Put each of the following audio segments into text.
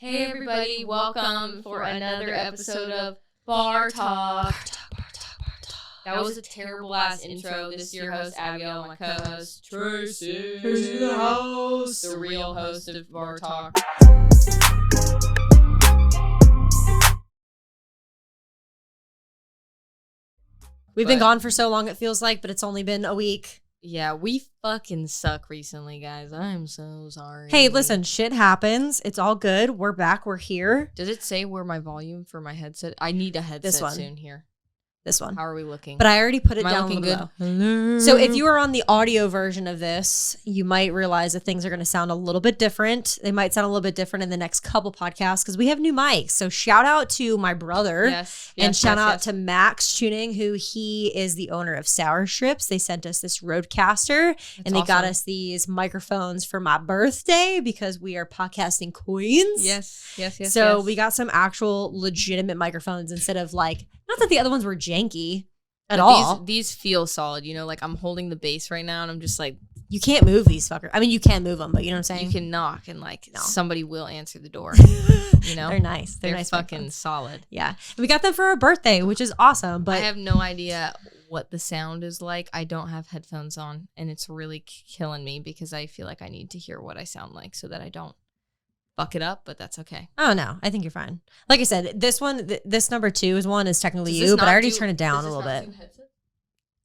Hey everybody, welcome for another episode of Bar Talk. That was a terrible ass intro. This is your host Abigail, my co-host Tracy, the host, the real host of Bar Talk. We've been gone for so long, it feels like, but it's only been a week. Yeah, we fucking suck recently, guys. I'm so sorry. Hey, listen, shit happens. It's all good. We're back. We're here. Does it say where my volume for my headset? I need a headset soon here. This one. How are we looking? But I already put it Am I down looking low. Hello. So if you are on the audio version of this, you might realize that things are going to sound a little bit different. They might sound a little bit different in the next couple podcasts because we have new mics. So shout out to my brother and shout out to Max Tuning, who he is the owner of Sour Strips. They sent us this Rodecaster and they got us these microphones for my birthday because we are podcasting queens. Yes. So we got some actual legitimate microphones instead of like, not that the other ones were janky at all. These feel solid. You know, like I'm holding the bass right now and I'm just like. You can't move these fuckers. I mean, you can move them, but you know what I'm saying? You can knock and like somebody will answer the door. You know? They're nice. They're nice fucking microphones. solid. Yeah. And we got them for our birthday, which is awesome. But I have no idea what the sound is like. I don't have headphones on and it's really killing me because I feel like I need to hear what I sound like so that I don't fuck it up, but that's okay. Oh no, I think you're fine. Like I said, this one, this number 2 is technically you, but I already turned it down a little bit.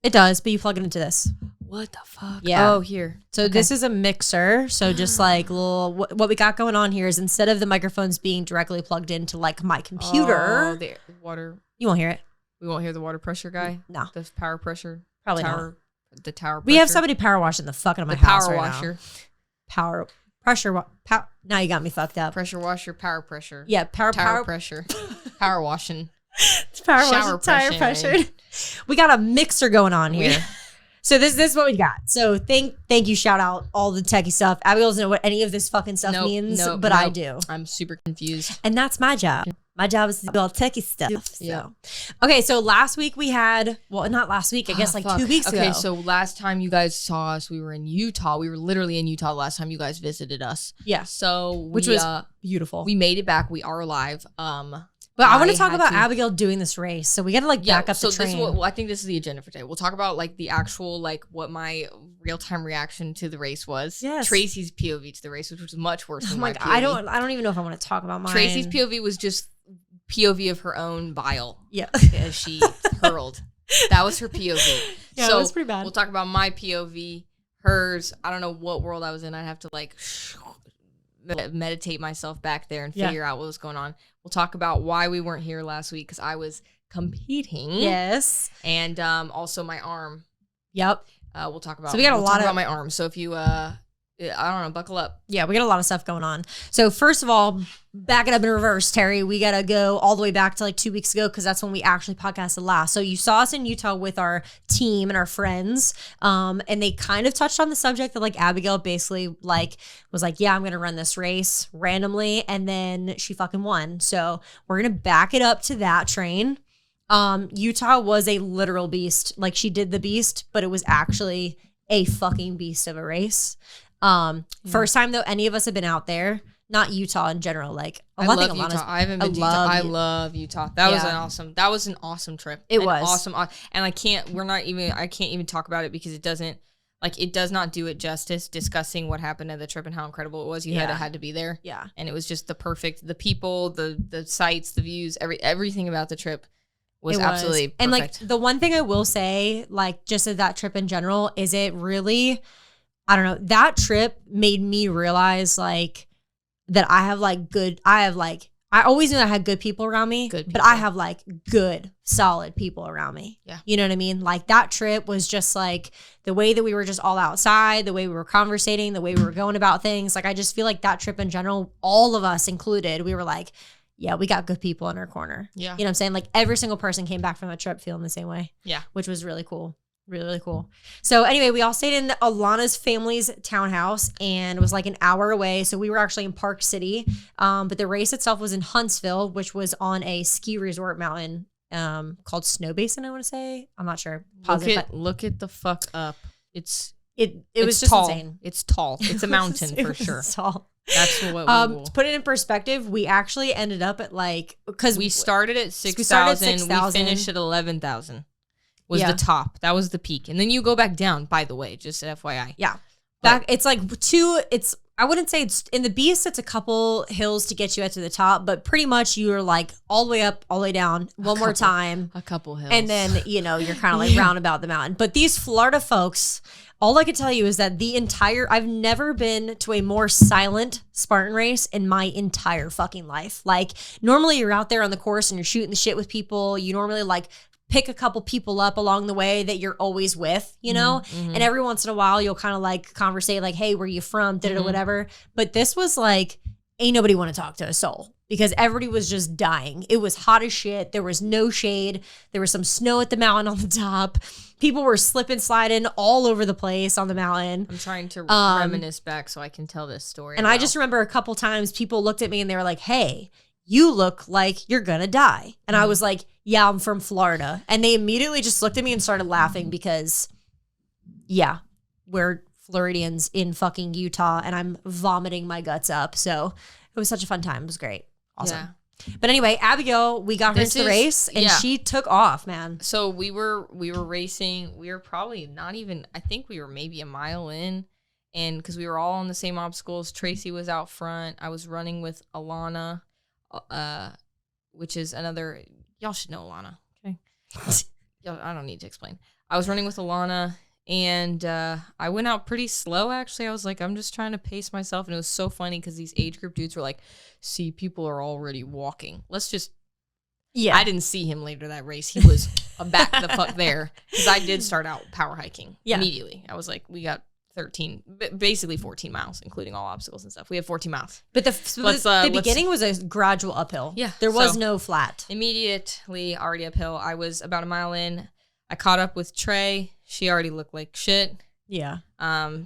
It does, but you plug it into this. What the fuck? Yeah. Oh, here. So this is a mixer. So just like what we got going on here is instead of the microphones being directly plugged into like my computer, the water. You won't hear it. We won't hear the water pressure guy. No, the power pressure. Probably not. The tower. We have somebody power washing the fuck out of my house power right washer. Now. Power pressure. Now you got me fucked up. Pressure washer. Power pressure. Yeah, power pressure. Power washing. It's power washing. Tire pressure. We got a mixer going on here. So this is what we got. So thank you, shout out all the techie stuff. Abigail doesn't know what any of this fucking stuff means, but I do. I'm super confused. And that's my job. My job is to do all techie stuff. So. Yeah. Okay, so last week we had, well, not last week, I guess like 2 weeks ago. Okay, so last time you guys saw us, we were in Utah. We were literally in Utah last time you guys visited us. Yeah. So which was beautiful. We made it back. We are alive. But I want to talk about Abigail doing this race. So we got to like back up the train. I think this is the agenda for today. We'll talk about like the actual, like what my real-time reaction to the race was. Yes. Tracy's POV to the race, which was much worse than my POV. I don't even know if I want to talk about mine. Tracy's POV was just POV of her own bile. Yeah. As she hurled. That was her POV. Yeah, so it was pretty bad. We'll talk about my POV, hers. I don't know what world I was in. I'd have to like meditate myself back there and figure out what was going on. We'll talk about why we weren't here last week because I was competing. Yes. And also my arm. Yep. We'll talk about. So we got a lot about my arm. So if you I don't know, buckle up. Yeah, we got a lot of stuff going on. So first of all, back it up in reverse, Terry. We got to go all the way back to like 2 weeks ago because that's when we actually podcasted last. So you saw us in Utah with our team and our friends, and they kind of touched on the subject that like Abigail basically like was like, yeah, I'm going to run this race randomly, and then she fucking won. So we're going to back it up to that train. Utah was a literal beast. Like she did the beast, but it was actually a fucking beast of a race. First time though any of us have been out there, not Utah in general. Like I love Utah. I haven't been to Utah. I love Utah. That was an awesome trip. It was awesome. And I can't even talk about it because it does not do it justice discussing what happened at the trip and how incredible it was. You had to be there. Yeah. And it was just the people, the sights, the views, everything about the trip was absolutely perfect. And like the one thing I will say, like just of that trip in general, is it really, I don't know, that trip made me realize like that I always knew I had good people around me, but I have like good, solid people around me. Yeah. You know what I mean? Like that trip was just like the way that we were just all outside, the way we were conversating, the way we were going about things. Like I just feel like that trip in general, all of us included, we were like, yeah, we got good people in our corner. Yeah. You know what I'm saying? Like every single person came back from the trip feeling the same way. Yeah. Which was really cool. Really, really cool. So anyway, we all stayed in Alana's family's townhouse and it was like an hour away. So we were actually in Park City. But the race itself was in Huntsville, which was on a ski resort mountain called Snow Basin, I want to say. I'm not sure. Look it the fuck up. It was just tall. insane. It's tall. It's a mountain for sure. Tall. That's what we will. To put it in perspective, we actually ended up at because we started at 6,000. We finished at 11,000. Was the top. That was the peak. And then you go back down, by the way, just FYI. Yeah. Back, it's like I wouldn't say it's in the Beast, it's a couple hills to get you up to the top, but pretty much you're like all the way up, all the way down, one more time. A couple hills. And then, you're kind of like round about the mountain. But these Florida folks, all I can tell you is that I've never been to a more silent Spartan race in my entire fucking life. Like, normally you're out there on the course and you're shooting the shit with people. You normally pick a couple people up along the way that you're always with, and every once in a while you'll kind of conversate like, hey, where you from, or whatever. But this was like, ain't nobody want to talk to a soul because everybody was just dying. It was hot as shit. There was no shade. There was some snow at the mountain on the top. People were slipping, sliding all over the place on the mountain. I'm trying to reminisce back so I can tell this story. And I just remember a couple times people looked at me and they were like, hey, you look like you're gonna die. And I was like, yeah, I'm from Florida. And they immediately just looked at me and started laughing because, yeah, we're Floridians in fucking Utah and I'm vomiting my guts up. So it was such a fun time. It was great. Awesome. Yeah. But anyway, Abigail, we got her into the race and she took off, man. So we were racing. We were probably not even, I think we were maybe a mile in. And because we were all on the same obstacles, Tracy was out front. I was running with Alana. Which is another, y'all should know Alana, okay? I don't need to explain. I was running with Alana, and I went out pretty slow, actually. I was like, I'm just trying to pace myself, and it was so funny because these age group dudes were like, see, people are already walking. Let's just, I didn't see him later that race. He was back the fuck there, because I did start out power hiking immediately. I was like, we got basically 14 miles, including all obstacles and stuff. We have 14 miles. But the beginning was a gradual uphill. Yeah. There was no flat. Immediately already uphill. I was about a mile in. I caught up with Trey. She already looked like shit. Yeah.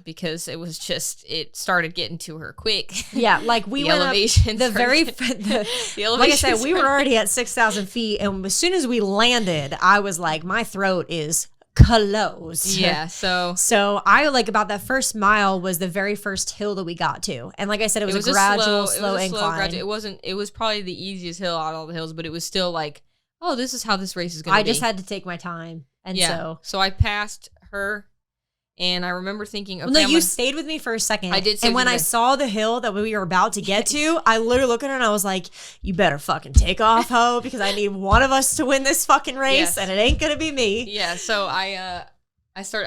Because it was just, it started getting to her quick. Yeah. Like we went up the like I said, we were already at 6,000 feet. And as soon as we landed, I was like, my throat is closed. Yeah, so I about that first mile was the very first hill that we got to, and like I said, it was a gradual, slow incline. It was probably the easiest hill out of all the hills, but it was still like, oh, this is how this race is going to be. I just had to take my time, and so I passed her. And I remember thinking, okay, well, no, you stayed with me for a second. I did. And when I saw the hill that we were about to get to, I literally looked at her and I was like, you better fucking take off, ho, because I need one of us to win this fucking race, and it ain't going to be me. Yeah, so I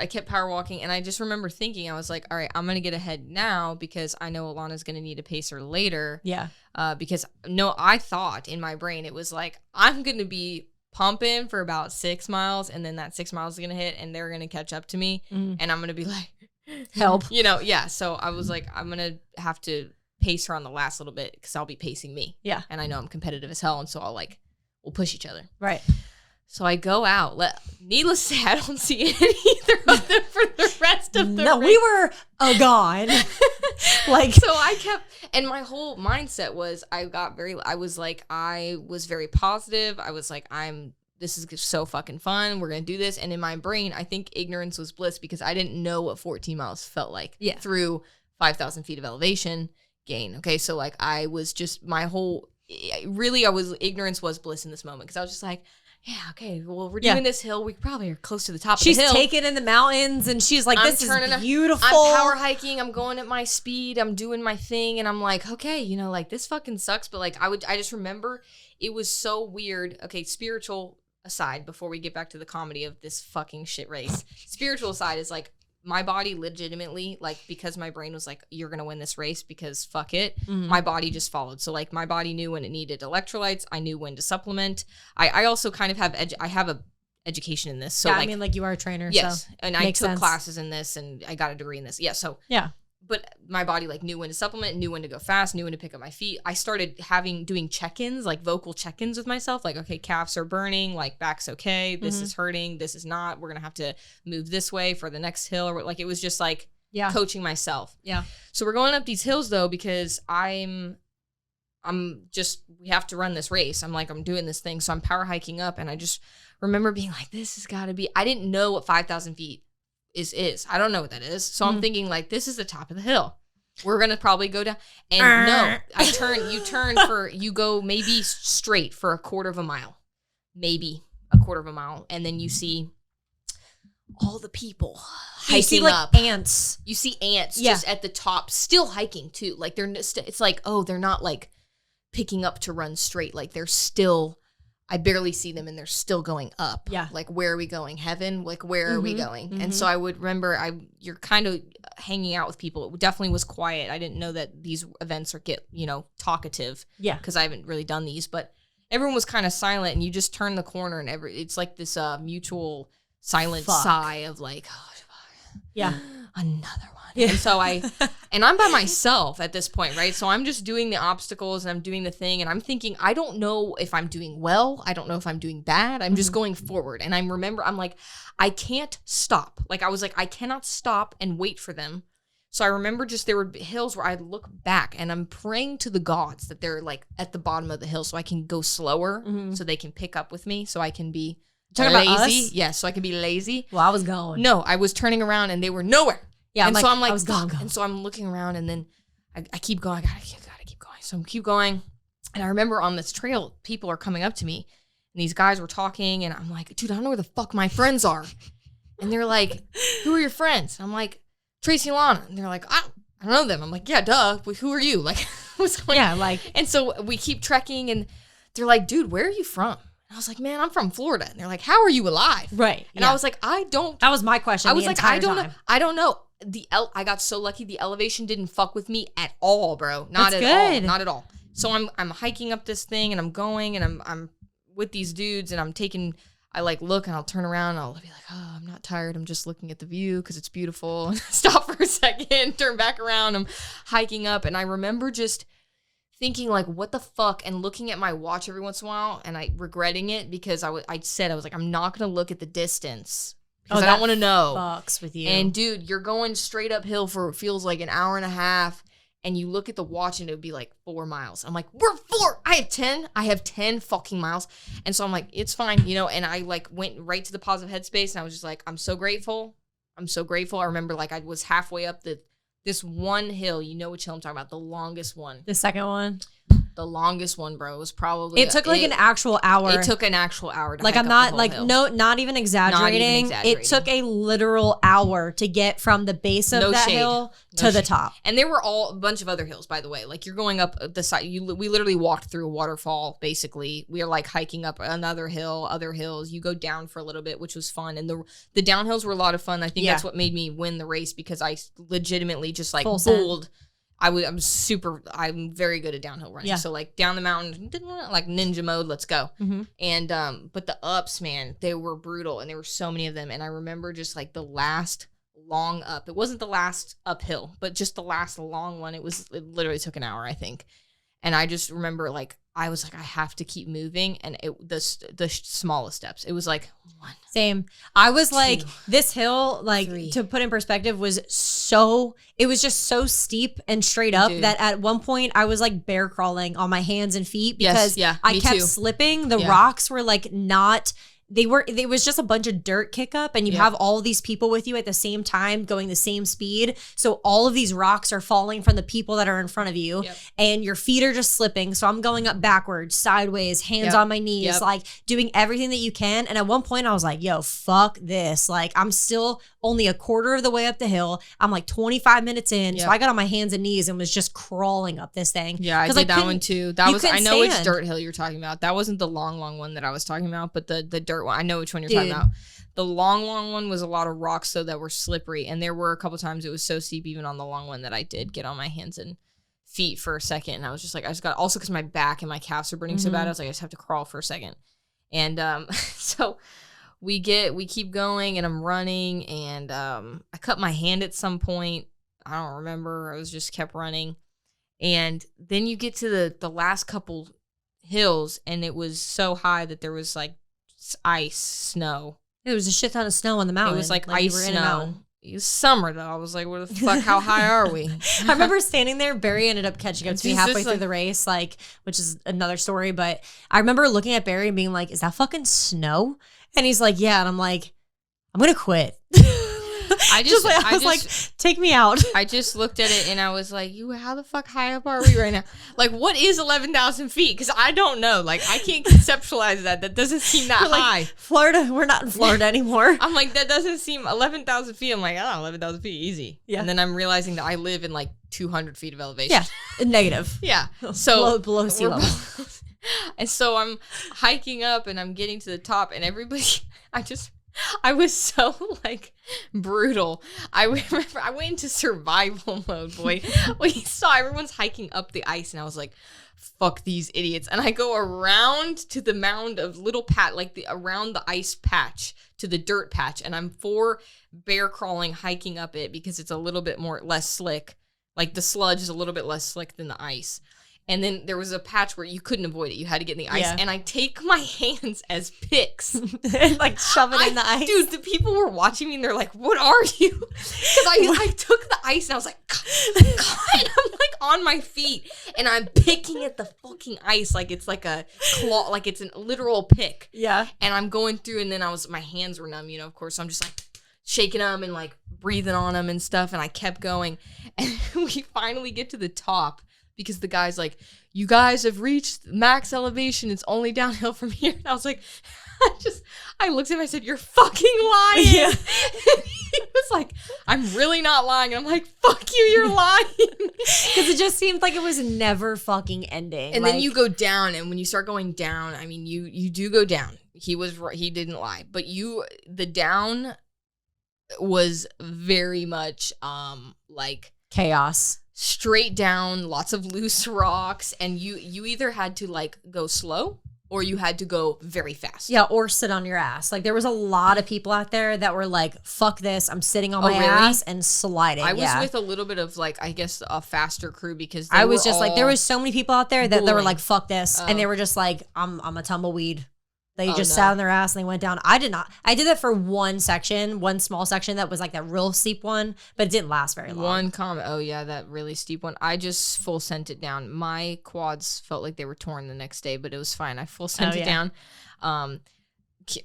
kept power walking, and I just remember thinking, I was like, all right, I'm going to get ahead now because I know Alana's going to need a pacer later. Yeah. Because, no, I thought in my brain, it was like, I'm going to be pumping for about 6 miles, and then that 6 miles is gonna hit and they're gonna catch up to me, and I'm gonna be like, help, so I was like, I'm gonna have to pace her on the last little bit because I'll be pacing me, and I know I'm competitive as hell, and so we'll push each other, right? So I go out. Needless to say, I don't see either of them for the rest of the race. We were gone. So I kept, and my whole mindset was, I was very positive. I was like, this is so fucking fun. We're going to do this. And in my brain, I think ignorance was bliss because I didn't know what 14 miles felt like through 5,000 feet of elevation gain. Okay. So I was just, ignorance was bliss in this moment because I was just like, yeah, okay, well, we're doing this hill. We probably are close to the top of the hill. She's taken in the mountains, and she's like, this is beautiful. I'm power hiking. I'm going at my speed. I'm doing my thing, and I'm like, okay, this fucking sucks. But, I just remember it was so weird. Okay, spiritual aside, before we get back to the comedy of this fucking shit race. Spiritual aside is, my body legitimately, because my brain was like, you're going to win this race because fuck it. Mm-hmm. My body just followed. So, my body knew when it needed electrolytes. I knew when to supplement. I also kind of have, I have a education in this. So, you are a trainer. Yes. So and I took classes in this and I got a degree in this. Yeah. So, yeah. But my body knew when to supplement, knew when to go fast, knew when to pick up my feet. I started doing check-ins, vocal check-ins with myself. Okay, calves are burning, back's okay, this is hurting, this is not. We're going to have to move this way for the next hill. Or it was just coaching myself. Yeah. So we're going up these hills though, because we have to run this race. I'm doing this thing. So I'm power hiking up, and I just remember being like, this has got to be, I didn't know what 5,000 feet is. I don't know what that is. So I'm thinking this is the top of the hill. We're going to probably go down. And no, you go maybe straight for a quarter of a mile. Maybe a quarter of a mile. And then you see all the people hiking you see, like, up. ants. You see ants just at the top, still hiking too. Like it's like, oh, they're not like picking up to run straight. Like they're still, I barely see them and they're still going up. Yeah. Like, where are we going? Heaven? Like, where are we going? And so I would remember you're kind of hanging out with people. It definitely was quiet. I didn't know that these events get, talkative. Yeah. Because I haven't really done these, but everyone was kind of silent and you just turn the corner and it's like this mutual silent sigh of like, oh, yeah, another one. Yeah. And so and I'm by myself at this point, right? So I'm just doing the obstacles and I'm doing the thing and I'm thinking, I don't know if I'm doing well. I don't know if I'm doing bad. I'm just going forward. And I'm like, I can't stop. Like I was like, I cannot stop and wait for them. So I remember there were hills where I'd look back and I'm praying to the gods that they're like at the bottom of the hill so I can go slower so they can pick up with me so I can be lazy. About us? Yeah, so I can be lazy. Well, I was going. No, I was turning around and they were nowhere. Yeah, and so I'm like, fuck. And so I'm looking around and then I keep going. I gotta keep going. So I keep going. And I remember on this trail, people are coming up to me and these guys were talking and I'm like, dude, I don't know where the fuck my friends are. And they're like, who are your friends? I'm like, Tracy and Lana. And they're like, I don't know them. I'm like, yeah, duh. But who are you? Like, what's going on? Yeah, like. And so we keep trekking and they're like, dude, where are you from? I was like, man, I'm from Florida. And they're like, how are you alive? Right. And I was like, That was my question. I was like, I don't know. I don't know. I got so lucky. The elevation didn't fuck with me at all, bro. Not at all. Not at all. So I'm hiking up this thing and I'm going and I'm with these dudes and I like look and I'll turn around and I'll be like, oh, I'm not tired. I'm just looking at the view because it's beautiful. Stop for a second, turn back around. I'm hiking up and I remember just thinking like, what the fuck? And looking at my watch every once in a while and regretting it because I was like, I'm not going to look at the distance because I don't want to know. Fucks with you. And dude, you're going straight uphill for it feels like an hour and a half and you look at the watch and it would be like 4 miles. I'm like, we're 4. I have 10 fucking miles. And so I'm like, it's fine, and I like went right to the positive headspace and I was just like, I'm so grateful. I remember like I was halfway up this one hill, you know which hill I'm talking about, the longest one. The second one? The longest one, bro. It was probably... It took like an actual hour. It took an actual hour to like I'm not like hill. No, not even exaggerating. It took a literal hour to get from the base of that hill to the top. And there were a bunch of other hills, by the way. Like you're going up the side. We literally walked through a waterfall. Basically, we are like hiking up another hill, other hills. You go down for a little bit, which was fun. And the downhills were a lot of fun. I think that's what made me win the race because I legitimately just like bowled. I'm very good at downhill running. Yeah. So like down the mountain, like ninja mode, let's go. Mm-hmm. And, but the ups, man, they were brutal and there were so many of them. And I remember just like the last long up, it wasn't the last uphill, but just the last long one. It literally took an hour, I think. And I just remember like, I was like, I have to keep moving. And the smallest steps, it was like 1. Same. I was 2, like, this hill, like 3. To put in perspective, it was just so steep and straight up that at one point I was like bear crawling on my hands and feet because I kept slipping. The rocks were like not... It was just a bunch of dirt kick up and you have all of these people with you at the same time going the same speed. So all of these rocks are falling from the people that are in front of you and your feet are just slipping. So I'm going up backwards, sideways, hands on my knees, like doing everything that you can. And at one point I was like, yo, fuck this. Like I'm still only a quarter of the way up the hill. I'm like 25 minutes in. So I got on my hands and knees and was just crawling up this thing. Yeah, I did that one too. I know which dirt hill you're talking about. That wasn't the long one that I was talking about, but the dirt one. I know which one you're talking about. The long one was a lot of rocks though that were slippery, and there were a couple times it was so steep even on the long one that I did get on my hands and feet for a second, and I was just like, I just got also because my back and my calves are burning so bad. I was like, I just have to crawl for a second, and so we keep going, and I'm running, and I cut my hand at some point. I don't remember. I was just kept running, and then you get to the last couple hills, and it was so high that there was like ice, snow. There was a shit ton of snow on the mountain. It was like ice, snow. It was summer though. I was like, where the fuck? How high are we? I remember standing there. Barry ended up catching up to me halfway through the race, like, which is another story. But I remember looking at Barry and being like, "Is that fucking snow?" And he's like, "Yeah." And I'm like, "I'm gonna quit." I was like, take me out. I just looked at it and I was like, how the fuck high up are we right now? Like, what is 11,000 feet? Because I don't know. Like, I can't conceptualize that. That doesn't seem that high. Florida, we're not in Florida anymore. I'm like, that doesn't seem 11,000 feet. I'm like, 11,000 feet, easy. Yeah. And then I'm realizing that I live in like 200 feet of elevation. Yeah, negative. Yeah. So below sea level. And so I'm hiking up and I'm getting to the top and everybody, I was so like brutal. I remember I went into survival mode, boy. We saw everyone's hiking up the ice and I was like, fuck these idiots. And I go around to the mound of little around the ice patch to the dirt patch. And I'm bear crawling, hiking up it because it's a little bit less slick. Like the sludge is a little bit less slick than the ice. And then there was a patch where you couldn't avoid it. You had to get in the ice. Yeah. And I take my hands as picks. And like shove it in the ice. Dude, the people were watching me and they're like, what are you? Because I took the ice and I was like, God. And I'm like on my feet. And I'm picking at the fucking ice like it's like a claw, like it's a literal pick. Yeah. And I'm going through and then my hands were numb, of course. So I'm just like shaking them and like breathing on them and stuff. And I kept going. And we finally get to the top. Because the guy's like, you guys have reached max elevation. It's only downhill from here. And I was like, I looked at him. I said, you're fucking lying. Yeah. And he was like, I'm really not lying. And I'm like, fuck you, you're lying. Because it just seemed like it was never fucking ending. And then you go down. And when you start going down, I mean, you do go down. He didn't lie. But the down was very much like chaos. Straight down, lots of loose rocks, and you either had to like go slow or you had to go very fast. Yeah, or sit on your ass. Like there was a lot of people out there that were like, fuck this, I'm sitting on my ass and sliding. I was with a little bit of like, I guess a faster crew because I was just like, there was so many people out there that were like, fuck this. And they were just like, I'm a tumbleweed. They just sat on their ass and they went down. I did not. I did that for one small section that was like that real steep one, but it didn't last very long. One comment. Oh yeah, that really steep one. I just full sent it down. My quads felt like they were torn the next day, but it was fine. I full sent it down.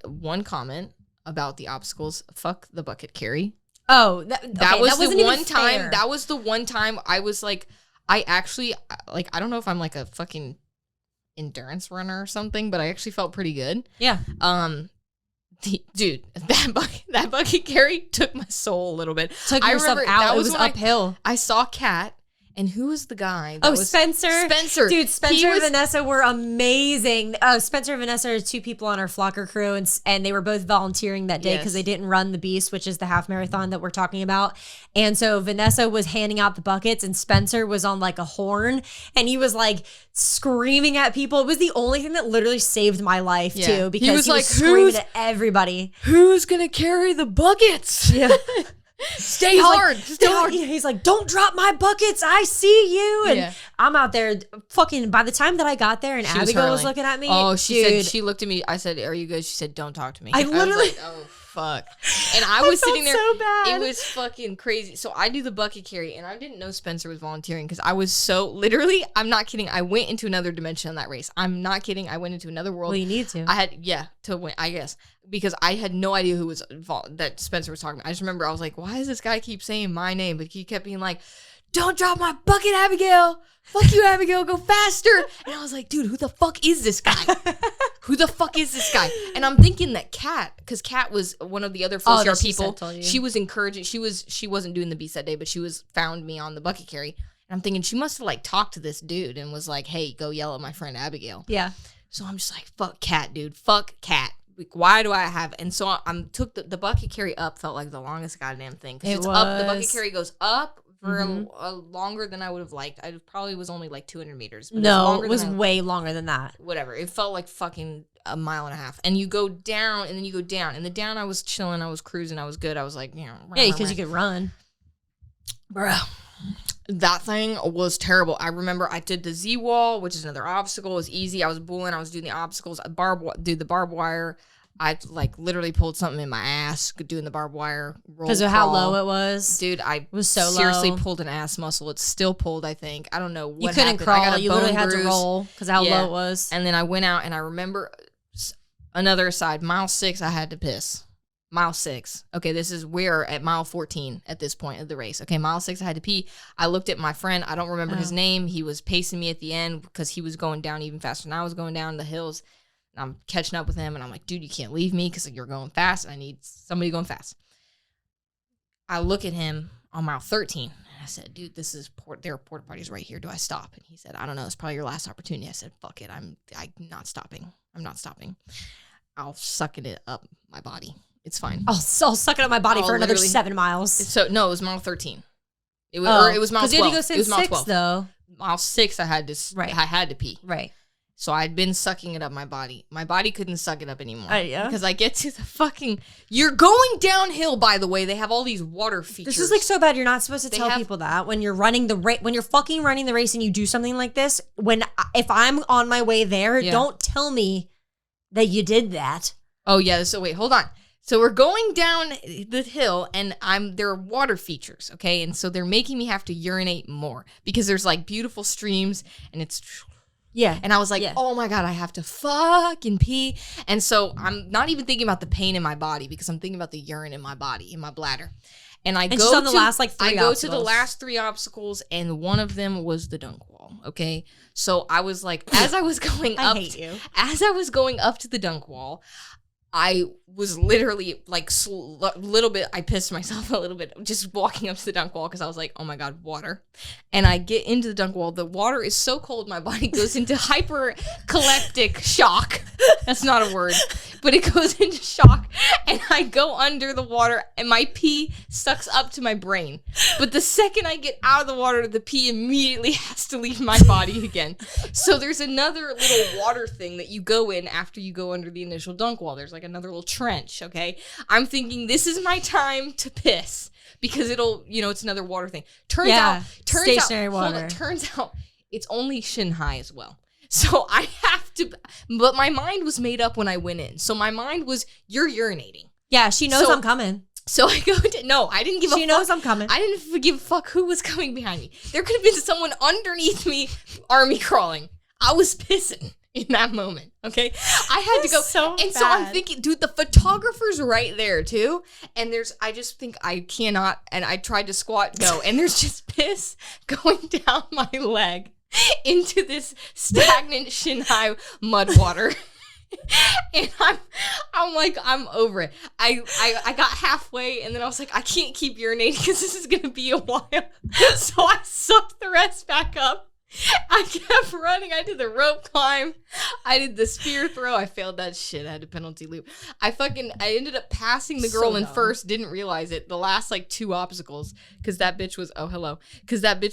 One comment about the obstacles. Fuck the bucket carry. Oh, that was the one time. Fair. That was the one time I was like, I actually like. I don't know if I'm like a fucking endurance runner or something, but I actually felt pretty good. Yeah. Dude, that bucket carry took my soul a little bit. Took yourself out. It was uphill. I saw Kat. And who was the guy? Spencer. Spencer. Dude, Spencer and Vanessa were amazing. Spencer and Vanessa are two people on our flocker crew, and they were both volunteering that day because they didn't run the Beast, which is the half marathon that we're talking about. And so Vanessa was handing out the buckets, and Spencer was on like a horn, and he was like screaming at people. It was the only thing that literally saved my life too, because he was like screaming at everybody. Who's gonna carry the buckets? Yeah. Stay hard. He's like, don't drop my buckets. I see you. And I'm out there fucking, by the time that I got there and Abigail was looking at me. Oh, she looked at me. I said, are you good? She said, don't talk to me. I literally. was like, oh, fuck. And I was sitting there. So bad. It was fucking crazy. So I do the bucket carry and I didn't know Spencer was volunteering because I was so literally, I'm not kidding. I went into another dimension on that race. I'm not kidding. I went into another world. Well, you need to. I had, to win, I guess. Because I had no idea who was involved, that Spencer was talking about. I just remember I was like, why does this guy keep saying my name? But he kept being like, don't drop my bucket, Abigail. Fuck you, Abigail. Go faster. And I was like, dude, who the fuck is this guy? Who the fuck is this guy? And I'm thinking that Kat, because Kat was one of the other full CR people. She was encouraging. She wasn't doing the Beast that day, but she found me on the bucket carry. And I'm thinking she must have like talked to this dude and was like, hey, go yell at my friend Abigail. Yeah. So I'm just like, fuck Kat, dude. Fuck Kat. Like, why do I have? And so I took the bucket carry up. Felt like the longest goddamn thing because it's up. The bucket carry goes up for a longer than I would have liked. I probably was only like 200 meters. But no, it was way longer than that. Whatever. It felt like fucking a mile and a half. And you go down, and then you go down. And the down, I was chilling. I was cruising. I was good. I was like, yeah, because you could run, bro. That thing was terrible. I remember I did the Z wall, which is another obstacle. It was easy. I was bulling. I was doing the obstacles. The barbed wire. I like literally pulled something in my ass doing the barbed wire. Because of how low it was. Dude, I was so seriously low. Pulled an ass muscle. It's still pulled, I think. I don't know what happened. You couldn't crawl. I got a you bone literally bruise. Had to roll because how low it was. And then I went out and I remember another aside, mile 6, I had to piss. mile 6. Okay, we're at mile 14 at this point of the race. Okay, mile 6, I had to pee. I looked at my friend. I don't remember his name. He was pacing me at the end because he was going down even faster than I was going down the hills. And I'm catching up with him, and I'm like, dude, you can't leave me because you're going fast. I need somebody going fast. I look at him on mile 13, and I said, dude, there are porta potties right here. Do I stop? And he said, I don't know. It's probably your last opportunity. I said, fuck it. I'm not stopping. I'm not stopping. I'll suck it up my body. It's fine. I'll suck it up my body for another 7 miles. So no, it was mile 13. It was mile 12. Because you had to go since 6 though. Mile 6, I had to pee. Right. So I'd been sucking it up my body. My body couldn't suck it up anymore. Yeah. Because I get to the fucking... You're going downhill, by the way. They have all these water features. This is like so bad. You're not supposed to tell people that when you're running the race. When you're fucking running the race and you do something like this. If I'm on my way there, don't tell me that you did that. Oh, yeah. So wait, hold on. So we're going down the hill, and there are water features, okay? And so they're making me have to urinate more because there's like beautiful streams, and it's... Yeah. And I was like, oh my God, I have to fucking pee. And so I'm not even thinking about the pain in my body because I'm thinking about the urine in my body, in my bladder. And I go to the last 3 obstacles. I go to the last 3 obstacles, and one of them was the dunk wall. Okay. So I was like, as I was going up, as I was going up to the dunk wall, I was literally like little bit, I pissed myself a little bit just walking up to the dunk wall because I was like, oh my God, water. And I get into the dunk wall. The water is so cold, my body goes into hypercaleptic shock. That's not a word, but it goes into shock. And I go under the water and my pee sucks up to my brain. But the second I get out of the water, the pee immediately has to leave my body again. So there's another little water thing that you go in after you go under the initial dunk wall. There's like another little trench, okay? I'm thinking this is my time to piss because it'll, it's another water thing. Turns out it's only shin high as well. So I have to, but my mind was made up when I went in. So my mind was, you're urinating. Yeah, she knows I'm coming. So I go to, no, I didn't give a fuck. She knows I'm coming. I didn't give a fuck who was coming behind me. There could have been someone underneath me army crawling. I was pissing in that moment, okay? I had to go. So I'm thinking, dude, the photographer's right there too. And I just think I cannot, and I tried to squat, no, and there's just piss going down my leg into this stagnant shin-high mud water. And I'm like, I'm over it. I got halfway, and then I was like, I can't keep urinating because this is gonna be a while. So I sucked the rest back up. I kept running. I did the rope climb. I did the spear throw. I failed that shit. I had a penalty loop. I ended up passing the girl in first. Didn't realize it. The last 2 obstacles because that bitch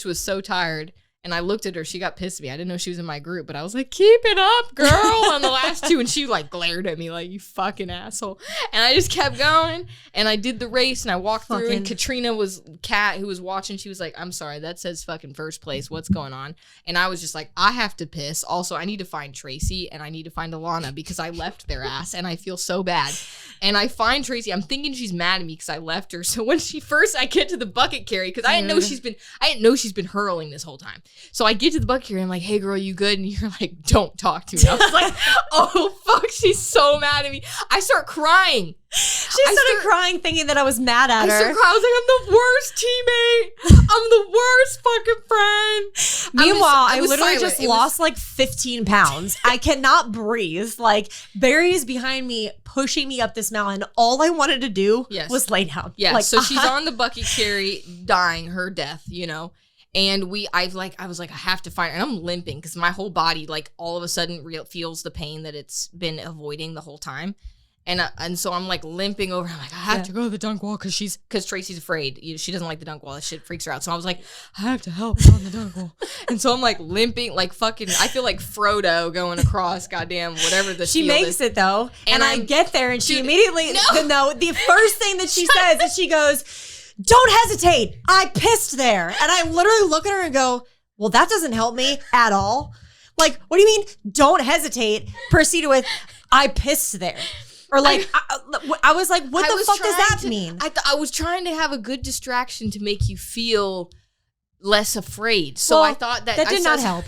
was so tired. And I looked at her. She got pissed at me. I didn't know she was in my group, but I was like, keep it up, girl, on the last 2. And she glared at me like, you fucking asshole. And I just kept going. And I did the race, and I walked through. And Katrina Kat, who was watching, she was like, I'm sorry, that says fucking first place. What's going on? And I was just like, I have to piss. Also, I need to find Tracy, and I need to find Alana because I left their ass, and I feel so bad. And I find Tracy. I'm thinking she's mad at me because I left her. So when I get to the bucket carry, because I didn't know she's been hurling this whole time. So I get to the bucket carry, and I'm like, hey girl, you good? And you're like, don't talk to me. I was like, oh fuck, she's so mad at me. I start crying. She started crying thinking that I was mad at her. I was like, I'm the worst teammate. I'm the worst fucking friend. Meanwhile, I literally just lost 15 pounds. I cannot breathe. Barry's behind me, pushing me up this mountain. All I wanted to do was lay down. Yeah, so she's on the bucket carry, dying her death, And I was like, I have to find her. And I'm limping because my whole body, all of a sudden feels the pain that it's been avoiding the whole time. And so I'm limping over. I'm like, I have to go to the dunk wall because Tracy's afraid. She doesn't like the dunk wall. That shit freaks her out. So I was like, I have to help on the dunk wall. And so I'm limping, fucking, I feel like Frodo going across, goddamn, whatever the She makes it though. And I get there and she immediately, the first thing that she says is she goes, don't hesitate. I pissed there. And I literally look at her and go, well, that doesn't help me at all. What do you mean? Don't hesitate. Proceed with, I pissed there. Or I was like, what the fuck does that mean? I was trying to have a good distraction to make you feel less afraid. So I thought that did not help.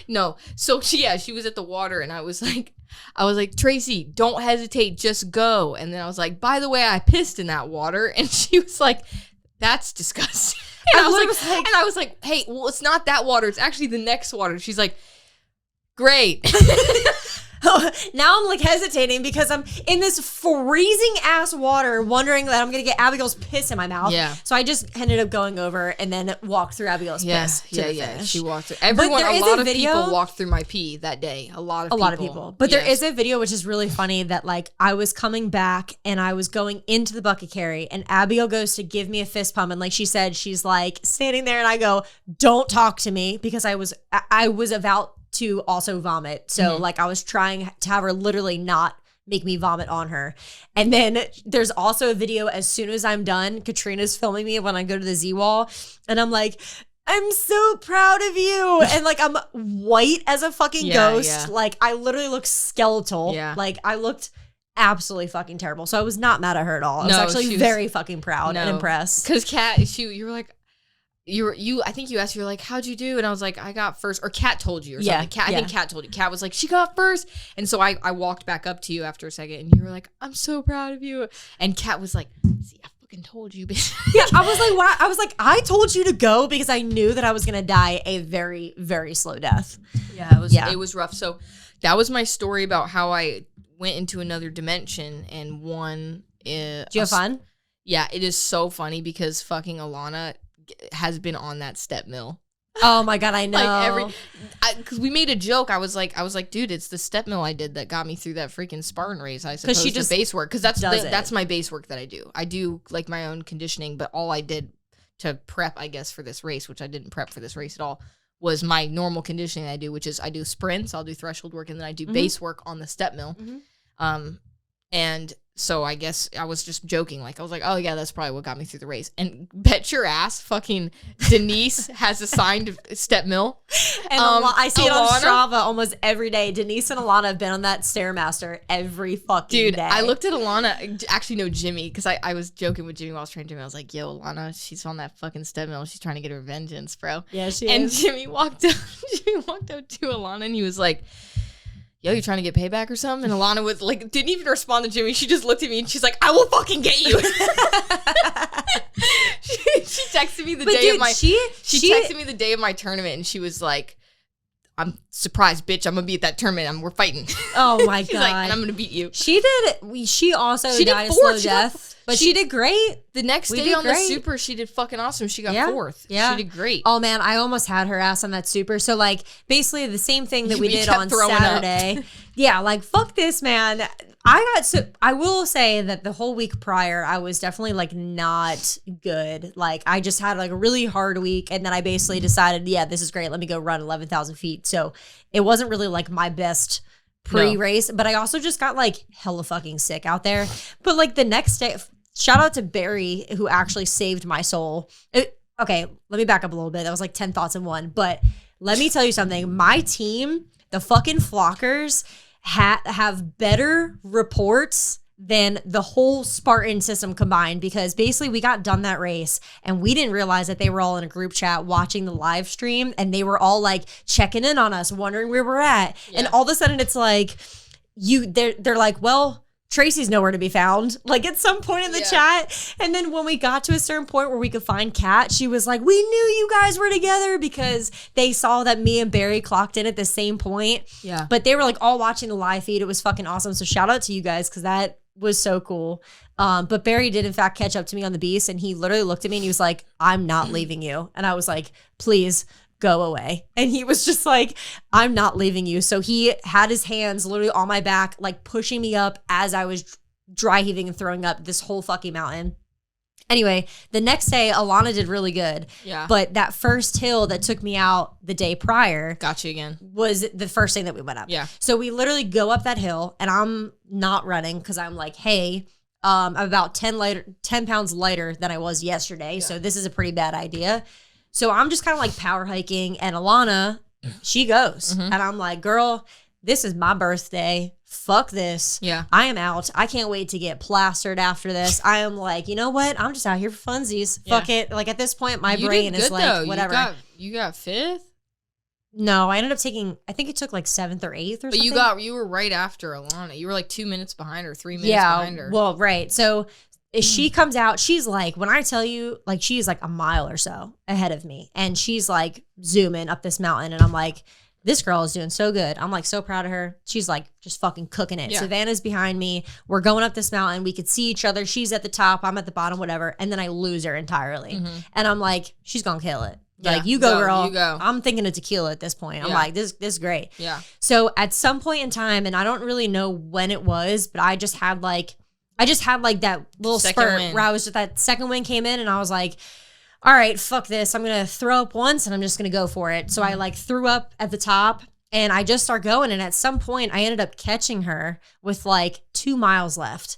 No. So she was at the water, and I was like, Tracy, don't hesitate, just go. And then I was like, by the way, I pissed in that water. And she was like, that's disgusting. And I was like, hey, well, it's not that water. It's actually the next water. She's like, great. Now I'm like hesitating because I'm in this freezing ass water wondering that I'm going to get Abigail's piss in my mouth. Yeah. So I just ended up going over and then walked through Abigail's piss to the finish. She walked through. A lot of people walked through my pee that day. A lot of people. But there is a video which is really funny that like I was coming back and I was going into the bucket carry and Abigail goes to give me a fist pump and like she said, she's like standing there and I go, don't talk to me because I was about to also vomit. So like I was trying to have her literally not make me vomit on her. And then there's also a video as soon as I'm done, Katrina's filming me when I go to the Z-Wall and I'm like, I'm so proud of you. And like I'm white as a fucking ghost. Yeah. Like I literally look skeletal. Yeah. Like I looked absolutely fucking terrible. So I was not mad at her at all. I was actually very fucking proud and impressed. Because Kat, you were like, I think you asked, you're like, how'd you do? And I was like, I got first. Or Kat told you or something. I think Kat told you. Kat was like, she got first. And so I walked back up to you after a second and you were like, I'm so proud of you. And Kat was like, see, I fucking told you. Yeah, I was like, wow. I was like, I told you to go because I knew that I was going to die a very, very slow death. Yeah, it was rough. So that was my story about how I went into another dimension and won. Do you have fun? Yeah, it is so funny because fucking Alana has been on that step mill. Oh my God, I know. Like because we made a joke. I was like, dude, it's the step mill I did that got me through that freaking Spartan race. I suppose she just base work because that's my base work that I do. I do like my own conditioning, but all I did to prep, I guess, for this race, which I didn't prep for this race at all, was my normal conditioning I do, which is I do sprints, I'll do threshold work, and then I do base work on the step mill. And so I guess I was just joking. Like, I was like, oh, yeah, that's probably what got me through the race. And bet your ass fucking Denise has assigned step mill. And I see it on Strava almost every day. Denise and Alana have been on that Stairmaster every fucking day. I looked at Alana, actually, no, Jimmy, because I was joking with Jimmy while I was training Jimmy. I was like, yo, Alana, she's on that fucking step mill. She's trying to get her vengeance, bro. Yeah, she is. And Jimmy walked up to Alana and he was like, yo, you trying to get payback or something? And Alana was like, didn't even respond to Jimmy. She just looked at me and she's like, I will fucking get you. she texted me the day of my she texted me the day of my tournament and she was like, I'm surprised, bitch. I'm gonna be at that tournament. We're fighting. Oh my She's God. like, and I'm gonna beat you. She also died a slow death. But she did great. The next day on the super, she did fucking awesome. She got fourth. Yeah. She did great. Oh, man, I almost had her ass on that super. So, like, basically the same thing that we did on Saturday. Yeah, like, fuck this, man. I will say that the whole week prior, I was definitely, like, not good. Like, I just had, like, a really hard week. And then I basically decided, yeah, this is great. Let me go run 11,000 feet. So, it wasn't really, like, my best pre-race. But I also just got, like, hella fucking sick out there. But, like, the next day... Shout out to Barry, who actually saved my soul. Okay, let me back up a little bit. That was like 10 thoughts in one. But let me tell you something. My team, the fucking Flockers, have better reports than the whole Spartan system combined because basically we got done that race and we didn't realize that they were all in a group chat watching the live stream and they were all like checking in on us, wondering where we're at. Yeah. And all of a sudden it's like, they're like, well, Tracy's nowhere to be found, like at some point in the chat. And then when we got to a certain point where we could find Kat, she was like, we knew you guys were together because they saw that me and Barry clocked in at the same point. Yeah. But they were like all watching the live feed. It was fucking awesome. So shout out to you guys because that was so cool. But Barry did in fact catch up to me on the Beast and he literally looked at me and he was like, I'm not leaving you. And I was like, please go away. And he was just like, I'm not leaving you. So he had his hands literally on my back, like pushing me up as I was dry heaving and throwing up this whole fucking mountain. Anyway, the next day, Alana did really good. Yeah. But that first hill that took me out the day prior. Got you again. Was the first thing that we went up. Yeah. So we literally go up that hill and I'm not running because I'm like, hey, I'm about 10 pounds lighter than I was yesterday. Yeah. So this is a pretty bad idea. So I'm just kind of like power hiking and Alana, she goes. Mm-hmm. And I'm like, girl, this is my birthday. Fuck this. Yeah. I am out. I can't wait to get plastered after this. I am like, you know what? I'm just out here for funsies. Yeah. Fuck it. Like at this point, my You brain did is good, like, though. whatever. You got 5th? No, I ended up taking, I think it took like 7th or 8th or something. But you were right after Alana. You were like 2 minutes behind her, 3 minutes behind her. Well, right. So she comes out, she's like, when I tell you, like, she's like a mile or so ahead of me. And she's like zooming up this mountain. And I'm like, this girl is doing so good. I'm like so proud of her. She's like just fucking cooking it. Yeah. Savannah's behind me. We're going up this mountain. We could see each other. She's at the top. I'm at the bottom, whatever. And then I lose her entirely. Mm-hmm. And I'm like, she's going to kill it. Yeah, Like, you go, girl. You go. I'm thinking of tequila at this point. I'm Yeah. like, this is great. Yeah. So at some point in time, and I don't really know when it was, but I just had like that little Second spurt win. where I was just, that second win came in and I was like, all right, fuck this. I'm going to throw up once and I'm just going to go for it. So I like threw up at the top and I just start going. And at some point I ended up catching her with like 2 miles left.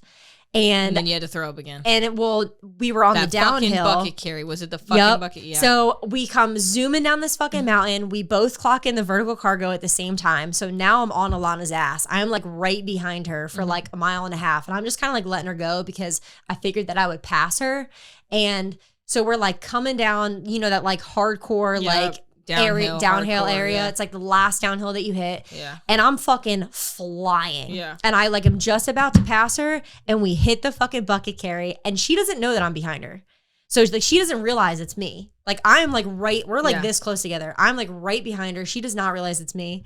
And then you had to throw up again. And we were on that the downhill. fucking bucket carry. Was it the fucking bucket? Yeah. So we come zooming down this fucking mountain. We both clock in the vertical cargo at the same time. So now I'm on Alana's ass. I'm like right behind her for like a mile and a half. And I'm just kind of like letting her go because I figured that I would pass her. And so we're like coming down, you know, that like hardcore, like downhill hardcore, area. yeah. It's like the last downhill that you hit. Yeah. And I'm fucking flying. Yeah. And I like am just about to pass her and we hit the fucking bucket carry and she doesn't know that I'm behind her. So it's like she doesn't realize it's me. Like I'm like we're like this close together. I'm like right behind her. She does not realize it's me.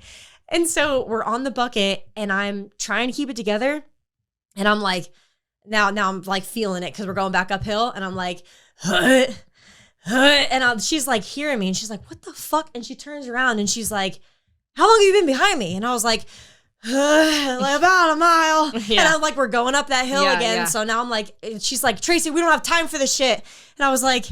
And so we're on the bucket and I'm trying to keep it together. And I'm like, now I'm like feeling it because we're going back uphill and I'm like, and she's like hearing me and she's like, what the fuck? And she turns around and she's like, how long have you been behind me? And I was like about a mile. Yeah. And I'm like, we're going up that hill again. Yeah. So now I'm like, she's like, Tracy, we don't have time for this shit. And I was like,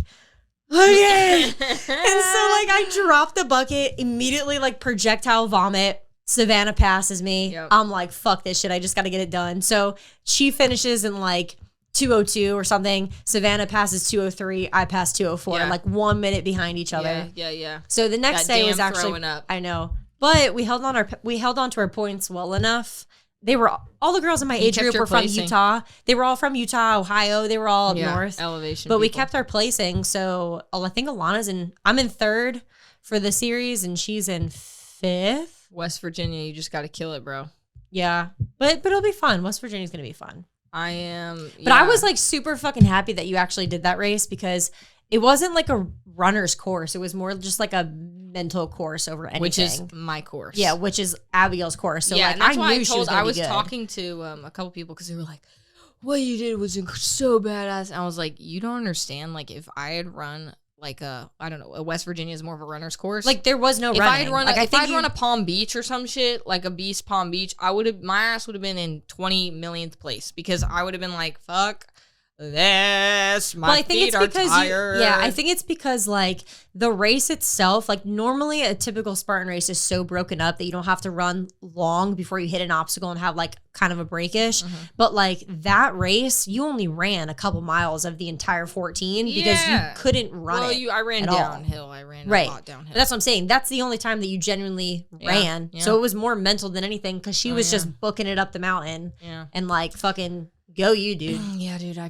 okay. And so like I dropped the bucket, immediately like projectile vomit. Savannah passes me. Yep. I'm like, fuck this shit. I just got to get it done. So she finishes in like 2:02 or something. Savannah passes 2:03. I pass 2:04. Yeah. Like 1 minute behind each other. Yeah. So the next That day was damn actually throwing up. I know, but we held on to our points well enough. They were all the girls in my age kept group your were placing. from Utah. They were all from Utah, Ohio. They were all up north. Elevation. But we people. kept our placing. So I think I'm in 3rd for the series and she's in 5th. West Virginia, you just got to kill it, bro. Yeah. But it'll be fun. West Virginia's going to be fun. I am. But I was like super fucking happy that you actually did that race because it wasn't like a runner's course. It was more just like a mental course over anything. Which is my course. Yeah, which is Abigail's course. So yeah, like and that's I why knew she was I going to was be good. talking to a couple people because they were like, what you did was so badass. And I was like, you don't understand. Like if I had run like a West Virginia is more of a runner's course. Like there was no if running. I had run, like, if I'd run a Palm Beach or some shit, like a Beast Palm Beach, my ass would have been in 20 millionth place because I would have been like, fuck this. My feet are tired. I think it's because like the race itself, like normally a typical Spartan race is so broken up that you don't have to run long before you hit an obstacle and have like kind of a breakish. Mm-hmm. But like that race, you only ran a couple miles of the entire 14 because you couldn't run it. I ran at all. downhill. I ran a lot downhill. That's what I'm saying. That's the only time that you genuinely ran. Yeah. So it was more mental than anything because she was just booking it up the mountain and like fucking go you, dude. Yeah, dude. I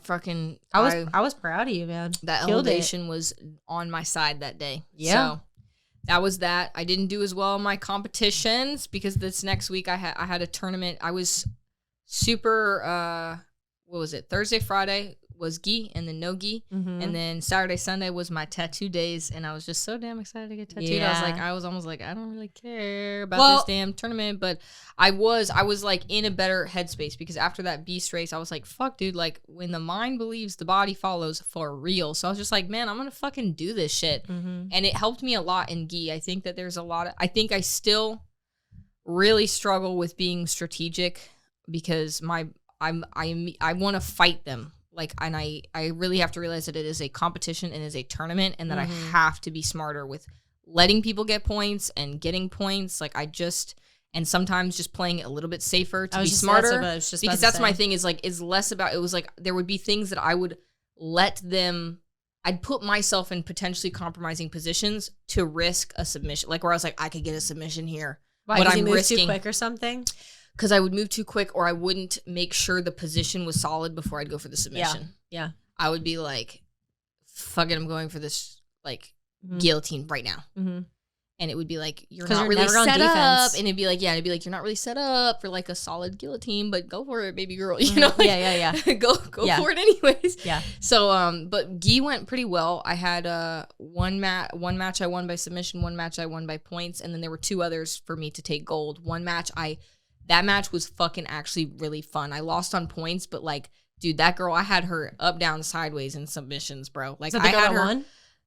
was proud of you, man. That Killed elevation was on my side that day. Yeah. So that was that. I didn't do as well in my competitions because this next week I had a tournament. I was super what was it? Thursday, Friday was gi and then no gi. Mm-hmm. And then Saturday, Sunday was my tattoo days and I was just so damn excited to get tattooed. Yeah. I was almost like, I don't really care about this damn tournament, but I was like in a better headspace because after that beast race, I was like, fuck dude, like when the mind believes, the body follows for real. So I was just like, man, I'm gonna fucking do this shit. Mm-hmm. And it helped me a lot in gi. I think that there's I think I still really struggle with being strategic because I want to fight them. Like, and I really have to realize that it is a competition and is a tournament and that I have to be smarter with letting people get points and getting points. Like and sometimes just playing it a little bit safer to be smarter. Because that's my thing is less about, it was like, there would be things that I would let them, I'd put myself in potentially compromising positions to risk a submission. Like where I was like, I could get a submission here. Why, what 'cause I'm you moved risking. too quick or something? Because I would move too quick, or I wouldn't make sure the position was solid before I'd go for the submission. Yeah. I would be like, fuck it, I'm going for this like guillotine right now. Mm-hmm. And it would be like, you're 'Cause not you're really never on set up. defense. And it'd be like, you're not really set up for like a solid guillotine, but go for it, baby girl. You know? Like, Yeah. go for it anyways. Yeah. So, but gi went pretty well. I had one match I won by submission, one match I won by points, and then there were 2 others for me to take gold. That match was fucking actually really fun. I lost on points, but like, dude, that girl, I had her up, down, sideways in submissions, bro. Like, So the girl I had that her. won?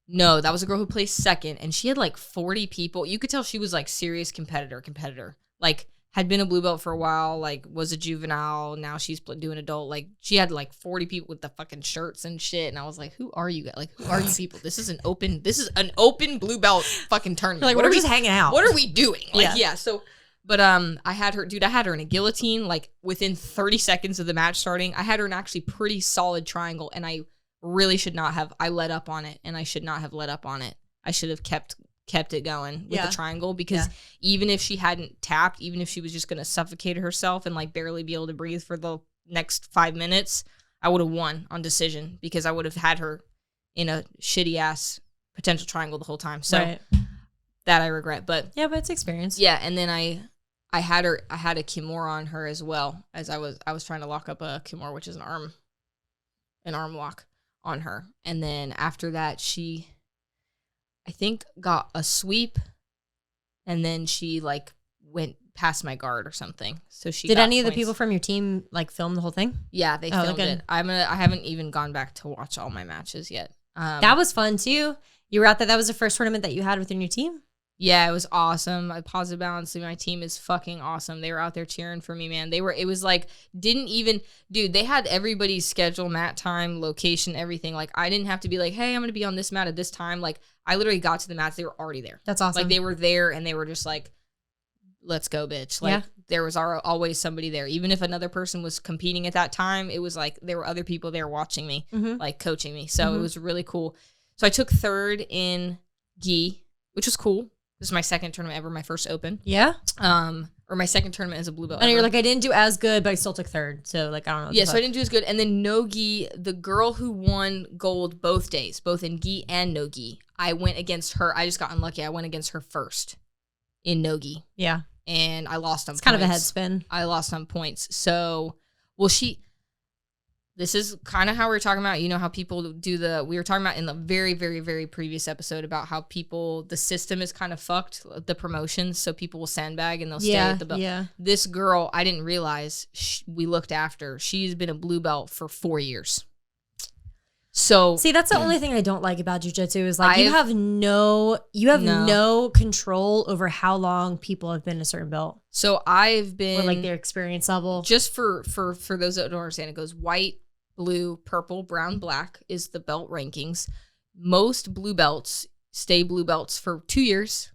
No, that was a girl who placed second, and she had like 40 people. You could tell she was like serious competitor. Like, had been a blue belt for a while, like was a juvenile. Now she's doing adult. Like, she had like 40 people with the fucking shirts and shit. And I was like, who are you guys? Like, who are you people? This is an open blue belt fucking tournament. Like, we're just hanging out. What are we doing? Like, Yeah. So, but I had her in a guillotine, like within 30 seconds of the match starting. I had her in actually pretty solid triangle, and I really should not have. I let up on it, and I should not have let up on it. I should have kept it going with the triangle, because even if she hadn't tapped, even if she was just going to suffocate herself and like barely be able to breathe for the next 5 minutes, I would have won on decision, because I would have had her in a shitty ass potential triangle the whole time. So that I regret, but yeah, but it's experience. Yeah, and then I had a kimura on her as well, as I was trying to lock up a kimura, which is an arm lock on her. And then after that, she, I think, got a sweep, and then she like went past my guard or something. So she did got any of the points. people from your team like film the whole thing? Yeah, they filmed it. I haven't even gone back to watch all my matches yet. That was fun too. You were out there. That was the first tournament that you had within your team. Yeah, it was awesome. My positive balance. My team is fucking awesome. They were out there cheering for me, man. It was like, dude, they had everybody's schedule, mat time, location, everything. Like, I didn't have to be like, hey, I'm going to be on this mat at this time. Like, I literally got to the mats. They were already there. That's awesome. Like, they were there, and they were just like, let's go, bitch. Like, there was always somebody there. Even if another person was competing at that time, it was like there were other people there watching me, like coaching me. So it was really cool. So I took third in gi, which was cool. This is my second tournament ever, my first open. Yeah. Or my second tournament as a blue belt. And you're like, I didn't do as good, but I still took third. So like, I don't know. Yeah, so I didn't do as good. And then no gi, the girl who won gold both days, both in gi and no gi, I went against her. I just got unlucky. I went against her first in no gi. Yeah. And I lost on points. It's kind of a head spin. I lost on points. So, this is kind of how we were talking about, you know, how people do we were talking about in the very, very, very previous episode about how the system is kind of fucked, the promotions. So people will sandbag and they'll stay at the belt. Yeah. This girl, I didn't realize, we looked after. She's been a blue belt for 4 years. So see, that's the only thing I don't like about jiu-jitsu is like you have no control over how long people have been a certain belt. So I've been, or like their experience level. Just for those that don't understand, it goes white, blue, purple, brown, black is the belt rankings. Most blue belts stay blue belts for 2 years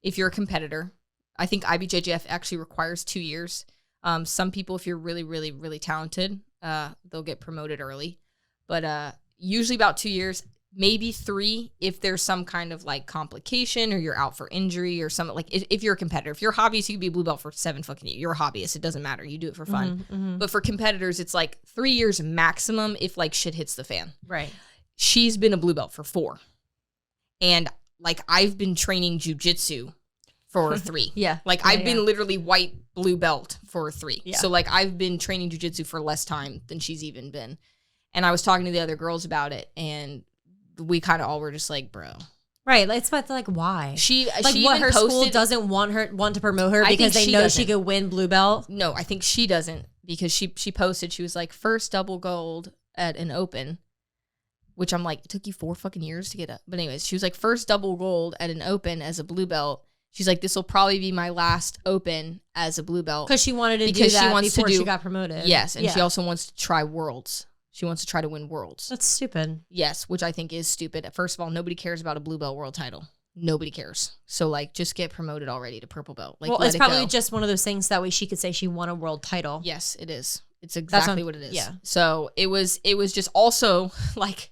if you're a competitor. I think IBJJF actually requires 2 years. Some people, if you're really, really, really talented, they'll get promoted early. But usually about 2 years, maybe 3 if there's some kind of like complication or you're out for injury or something. Like if you're a competitor, if you're a hobbyist, you can be a blue belt for 7 fucking years. You're a hobbyist. It doesn't matter. You do it for fun. But for competitors, it's like 3 years maximum if like shit hits the fan. Right. She's been a blue belt for 4. And like I've been training jujitsu for 3. Like I've been literally white blue belt for 3. Yeah. So like I've been training jujitsu for less time than she's even been. And I was talking to the other girls about it, and we kind of all were just like, bro. Right. It's about like why? She what, her posted, school doesn't want to promote her because they know she could win blue belt? No, I think she doesn't, because she posted, she was like, first double gold at an open, which I'm like, it took you 4 fucking years to get up. But anyways, she was like, first double gold at an open as a blue belt. She's like, this will probably be my last open as a blue belt. Because she wanted to do that before she got promoted. Yes, and she also wants to try worlds. She wants to try to win worlds. That's stupid. Yes, which I think is stupid. First of all, nobody cares about a blue belt world title. Nobody cares. So, like, just get promoted already to purple belt. Like, well, it's probably just one of those things that way she could say she won a world title. Yes, it is. It's exactly what it is. Yeah. So it was just also like,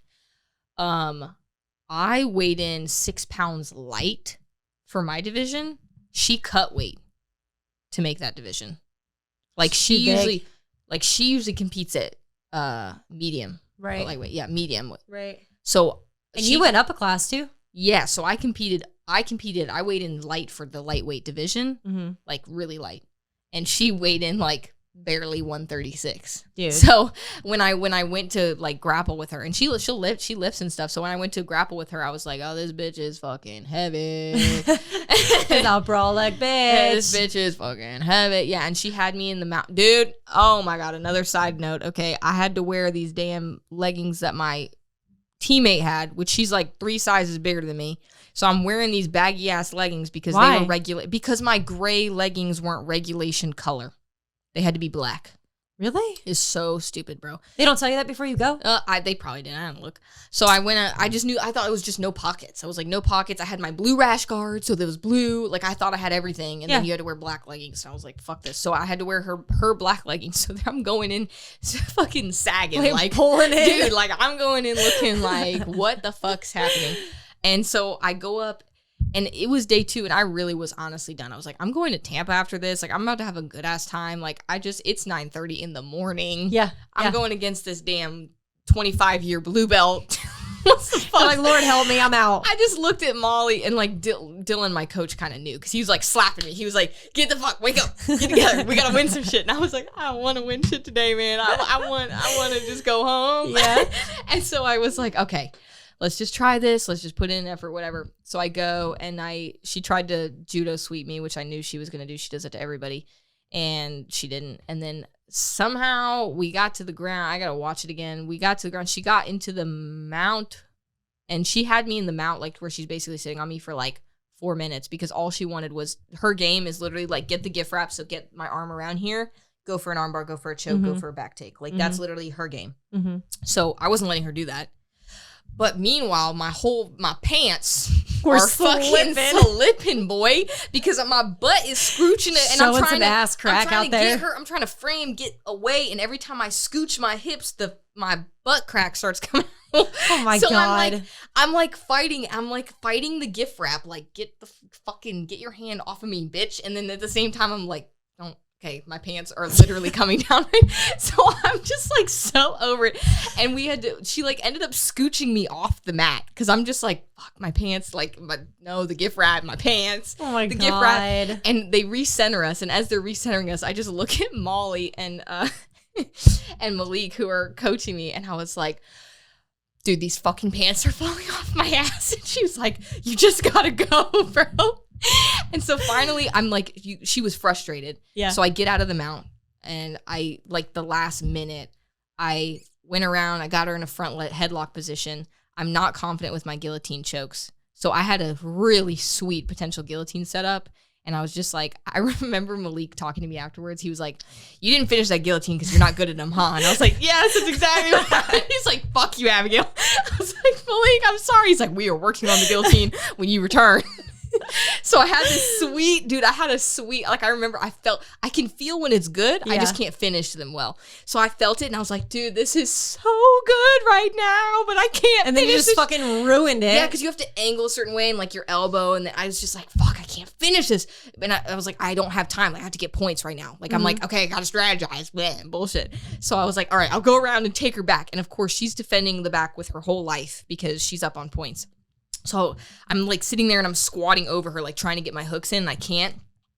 I weighed in 6 pounds light for my division. She cut weight. to make that division. Like she usually competes at medium. Right. Lightweight. Yeah, medium. Right. So and you went up a class too? Yeah, so I competed. I weighed in light for the lightweight division, like really light. And she weighed in like barely 136. Dude. So when I went to like grapple with her, and she lifts and stuff. So when I went to grapple with her, I was like, oh, this bitch is fucking heavy. I'll brawl like bitch. This bitch is fucking heavy. Yeah, and she had me in the mount. Dude, oh my God, another side note. Okay, I had to wear these damn leggings that my teammate had, which she's like 3 sizes bigger than me. So I'm wearing these baggy ass leggings because they were because my gray leggings weren't regulation color. They had to be black. Really? It's so stupid, bro. They don't tell you that before you go? They probably didn't. I didn't look. So I went. I just knew. I thought it was just no pockets. I was like, no pockets. I had my blue rash guard, so there was blue. Like I thought I had everything, and then you had to wear black leggings. So I was like, fuck this. So I had to wear her black leggings. So I'm going in, fucking sagging, like pulling in, dude. Like I'm going in looking like, what the fuck's happening? And so I go up. And it was day 2, and I really was honestly done. I was like, I'm going to Tampa after this. Like, I'm about to have a good-ass time. Like, it's 9:30 in the morning. Yeah. I'm going against this damn 25-year blue belt. What's the fuck? I'm like, Lord help me, I'm out. I just looked at Molly, and, like, Dylan, my coach, kind of knew. Because he was, like, slapping me. He was like, get the fuck, wake up, get together. We got to win some shit. And I was like, I don't want to win shit today, man. I want to just go home. Yeah. And so I was like, okay. Let's just try this. Let's just put in effort, whatever. So I go, and she tried to judo sweep me, which I knew she was going to do. She does it to everybody, and she didn't. And then somehow we got to the ground. I got to watch it again. We got to the ground. She got into the mount, and she had me in the mount, like where she's basically sitting on me for like 4 minutes, because all she wanted was, her game is literally like, get the gift wrap. So get my arm around here, go for an arm bar, go for a choke, go for a back take. Like that's literally her game. So I wasn't letting her do that. But meanwhile, my pants are fucking slipping, boy, because my butt is scooching it, and I'm trying to ass crack out there. I'm trying to get away, and every time I scooch my hips, my butt crack starts coming out. Oh my God! I'm like fighting the gift wrap, like get your hand off of me, bitch, and then at the same time I'm like, don't. Okay, my pants are literally coming down right. So I'm just like so over it. And she like ended up scooching me off the mat because I'm just like, fuck my pants, like the gift wrap, my pants. Oh my God. Gift wrap. And they recenter us. And as they're recentering us, I just look at Molly and Malik, who are coaching me, and I was like, dude, these fucking pants are falling off my ass. And she was like, you just gotta go, bro. And so finally, I'm like, she was frustrated. Yeah. So I get out of the mount, and I, like, the last minute, I went around, I got her in a front headlock position. I'm not confident with my guillotine chokes. So I had a really sweet potential guillotine set up. And I was just like, I remember Malik talking to me afterwards. He was like, you didn't finish that guillotine because you're not good at them, huh? And I was like, yes, that's exactly what happened. He's like, fuck you, Abigail. I was like, Malik, I'm sorry. He's like, we are working on the guillotine when you return. So I had this sweet, like, I remember I can feel when it's good. Yeah. I just can't finish them well. So I felt it, and I was like, dude, this is so good right now, but I can't. And then you just fucking ruined it. Yeah, because you have to angle a certain way and like your elbow, and then I was just like, fuck, I can't finish this. And I was like, I don't have time. Like, I have to get points right now. Like, I'm like, okay, I gotta strategize. Bleh, bullshit. So I was like, all right, I'll go around and take her back. And of course, she's defending the back with her whole life because she's up on points. So I'm like sitting there and I'm squatting over her, like trying to get my hooks in, and I can't.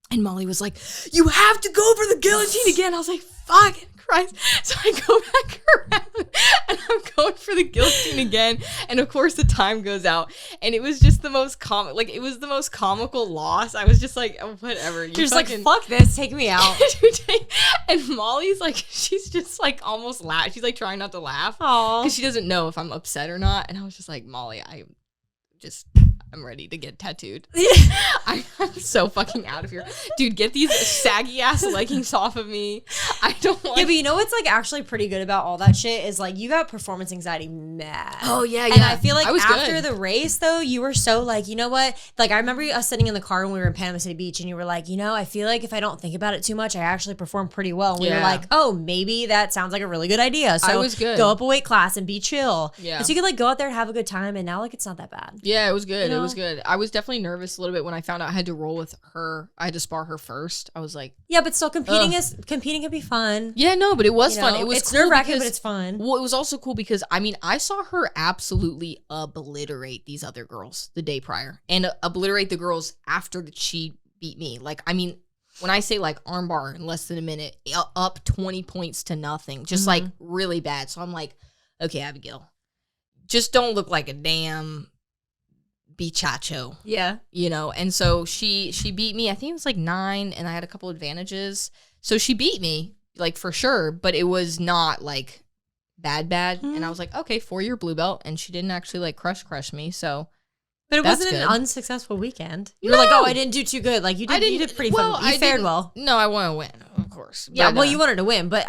And Molly was like, you have to go for the guillotine again. I was like, fucking Christ. So I go back around and I'm going for the guillotine again. And of course the time goes out, and it was just the most comical loss. I was just like, oh, whatever. You're just like, fuck this, take me out. And Molly's like, she's just like almost laugh. She's like trying not to laugh because she doesn't know if I'm upset or not. And I was just like, Molly, I'm ready to get tattooed. I'm so fucking out of here. Dude, get these saggy ass leggings off of me. I don't want. Yeah, but you know what's like actually pretty good about all that shit is like you got performance anxiety mad. Oh yeah. And I feel like after the race though, you were so like, you know what? Like I remember us sitting in the car when we were in Panama City Beach, and you were like, you know, I feel like if I don't think about it too much, I actually perform pretty well. And we were like, oh, maybe that sounds like a really good idea. So I was good. Go up a weight class and be chill. Yeah. And so you could like go out there and have a good time, and now like it's not that bad. Yeah, it was good. You know? It was good. I was definitely nervous a little bit when I found out I had to roll with her. I had to spar her first. I was like, yeah, but still competing can be fun. Yeah, no, but it was fun. It was it's cool nerve-wracking, because, but it's fun. Well, it was also cool because I saw her absolutely obliterate these other girls the day prior and obliterate the girls after she beat me. Like, when I say like armbar in less than a minute, up 20 points to nothing, just like really bad. So I'm like, okay, Abigail, just don't look like a damn bichacho. Yeah. And so she beat me. I think it was like 9 and I had a couple advantages. So she beat me, like for sure, but it was not like bad. And I was like, okay, 4-year blue belt. And she didn't actually like crush me. So but it wasn't an unsuccessful weekend. You were like, oh, I didn't do too good. Like you did pretty fun. You fared well. No, I want to win, of course. Yeah, well, you wanted to win, but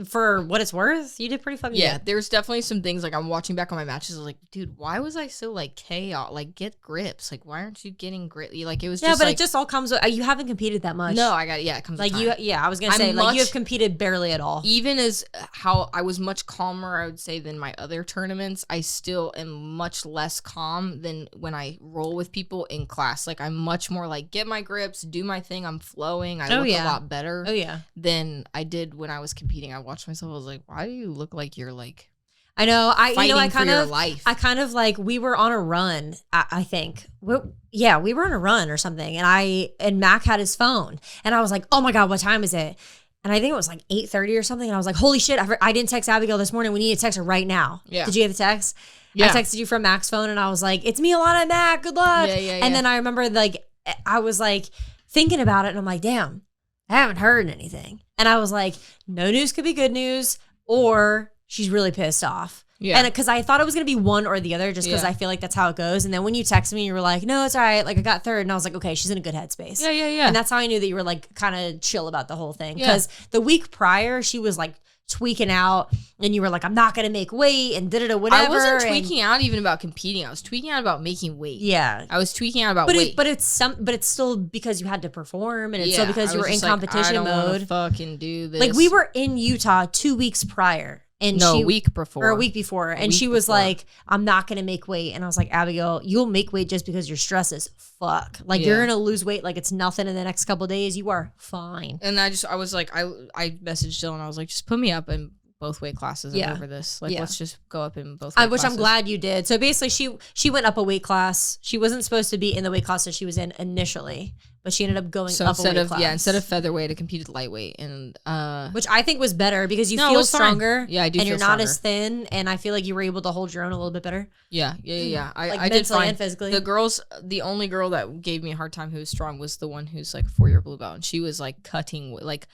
for what it's worth, you did pretty fucking good. Yeah, there's definitely some things like I'm watching back on my matches. I was like, dude, why was I so like chaos? Like, get grips. Like, why aren't you getting grip? Like, it was just but it just all comes with, you haven't competed that much. No, it comes like with time. I was gonna say you have competed barely at all. Even as how I was much calmer, I would say, than my other tournaments, I still am much less calm than when I roll with people in class. Like, I'm much more like, get my grips, do my thing, I'm flowing. I look a lot better than I did when I was competing. I watched myself, I was like, why do you look like you're like I know. I kind of like we were on a run. I think. We were on a run or something, and Mac had his phone, and I was like, oh my god, what time is it? And I think it was like 8:30 or something, and I was like, holy shit, I didn't text Abigail this morning. We need to text her right now. Yeah. Did you get the text? Yeah. I texted you from Mac's phone, and I was like, it's me, Alana, Mac. Good luck. And then I remember like I was like thinking about it, and I'm like, damn, I haven't heard anything. And I was like, no news could be good news, or she's really pissed off. Yeah. And because I thought it was going to be one or the other, just because I feel like that's how it goes. And then when you texted me, you were like, no, it's all right. Like, I got third. And I was like, okay, she's in a good headspace. Yeah. And that's how I knew that you were like kind of chill about the whole thing. Because the week prior, she was like tweaking out, and you were like, I'm not going to make weight and whatever. I wasn't tweaking out even about competing. I was tweaking out about making weight. Yeah. I was tweaking out about weight. But it's still because you had to perform, and it's still because you were in competition mode. I don't want to fucking do this. Like, we were in Utah 2 weeks prior. And a week before. Or a week before. And she was like, I'm not going to make weight. And I was like, Abigail, you'll make weight just because your stress is fuck. Like, you're going to lose weight like it's nothing in the next couple of days. You are fine. And I was like, I messaged Dylan. I was like, just put me up in both weight classes over this. Like, let's just go up in both weight which classes. I'm glad you did. So basically, she went up a weight class. She wasn't supposed to be in the weight class that she was in initially, but she ended up going up a weight class. Yeah, instead of featherweight, I competed lightweight, and which I think was better because you feel stronger. Fine. Yeah, I do. And you're not as thin, and I feel like you were able to hold your own a little bit better. Yeah. Like I did fine. And physically. The only girl that gave me a hard time who was strong was the one who's like 4-year blue belt, and she was like cutting like.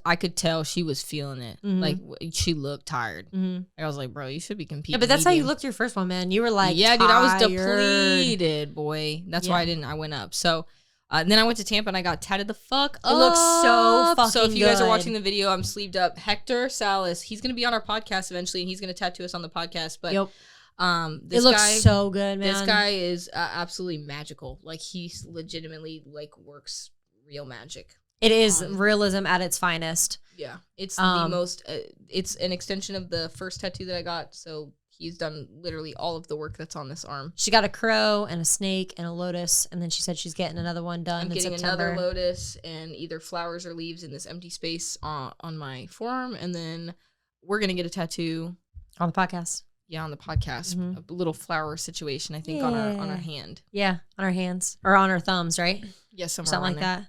I could tell she was feeling it. Mm-hmm. Like, she looked tired. Mm-hmm. I was like, bro, you should be competing. Yeah, but that's how you looked your first one, man. You were like, yeah, dude, I was depleted, boy. That's why I went up. So, then I went to Tampa and I got tatted the fuck up. It looks so fucking good. So if you guys are watching the video, I'm sleeved up. Hector Salas, he's going to be on our podcast eventually, and he's going to tattoo us on the podcast. But it looks so good, man. This guy is absolutely magical. Like, he legitimately like works real magic. It is realism at its finest. Yeah, it's the most. It's an extension of the first tattoo that I got. So he's done literally all of the work that's on this arm. She got a crow and a snake and a lotus, and then she said she's getting another one done. I'm getting another lotus and either flowers or leaves in this empty space on my forearm, and then we're gonna get a tattoo on the podcast. Yeah, on the podcast, a little flower situation. I think on our hand. Yeah, on our hands or on our thumbs, right? Yeah, something like that.